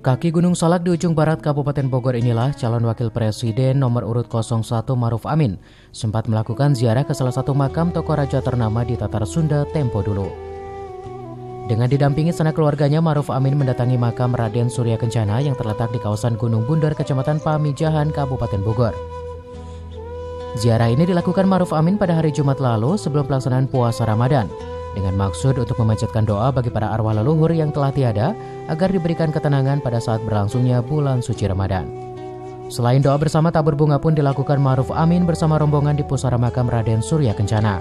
Kaki Gunung Salak di ujung barat Kabupaten Bogor inilah calon wakil presiden nomor urut 01 Maruf Amin sempat melakukan ziarah ke salah satu makam tokoh raja ternama di Tatar Sunda tempo dulu. Dengan didampingi sanak keluarganya, Maruf Amin mendatangi makam Raden Surya Kencana yang terletak di kawasan Gunung Bundar, Kecamatan Pamijahan, Kabupaten Bogor. Ziarah ini dilakukan Maruf Amin pada hari Jumat lalu sebelum pelaksanaan puasa Ramadan, dengan maksud untuk memanjatkan doa bagi para arwah leluhur yang telah tiada agar diberikan ketenangan pada saat berlangsungnya bulan suci Ramadan. Selain doa bersama, tabur bunga pun dilakukan Maruf Amin bersama rombongan di pusara makam Raden Surya Kencana.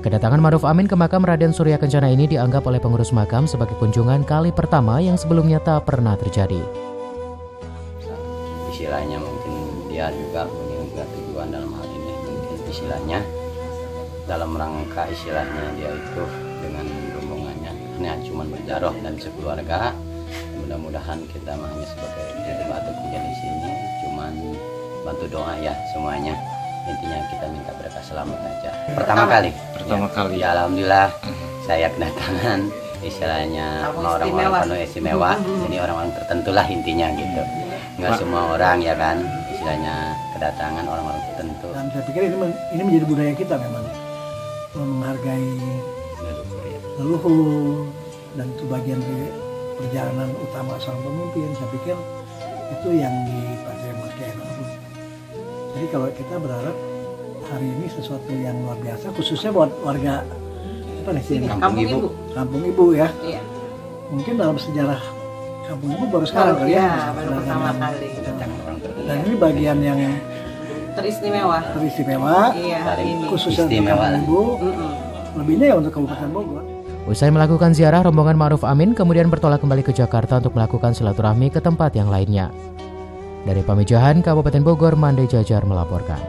Kedatangan Maruf Amin ke makam Raden Surya Kencana ini dianggap oleh pengurus makam sebagai kunjungan kali pertama yang sebelumnya tak pernah terjadi. Istilahnya mungkin dia juga punya tujuan dalam hal ini, mungkin istilahnya dalam rangka istilahnya dia itu dengan rombongannya hanya cuma berjaroh dan sekeluarga. Mudah-mudahan kita hanya sebagai batu kerja di sini cuman bantu doa ya semuanya. Intinya kita minta berkah selamat aja. Pertama kali ya, alhamdulillah saya kedatangan istilahnya orang-orang penuh istimewa. Ini orang-orang tertentu lah intinya gitu. Nggak semua orang ya kan istilahnya kedatangan orang-orang tertentu. Dan saya pikir ini menjadi budaya kita memang menghargai leluhur, dan itu bagian dari perjalanan utama seorang pemimpin. Saya pikir itu yang dipakai. Jadi kalau kita berharap hari ini sesuatu yang luar biasa, khususnya buat warga sini, Kampung Ibu ya. Iya. Mungkin dalam sejarah Kampung Ibu baru sekarang kali ya. Baru pertama kali. Dan ini bagian yang teristimewa. Iya, khususnya untuk Kampung Ibu. Lebihnya ya untuk Kabupaten Bogor. Usai melakukan ziarah, rombongan Maruf Amin kemudian bertolak kembali ke Jakarta untuk melakukan silaturahmi ke tempat yang lainnya. Dari Pamijahan, Kabupaten Bogor, Mande Jajar melaporkan.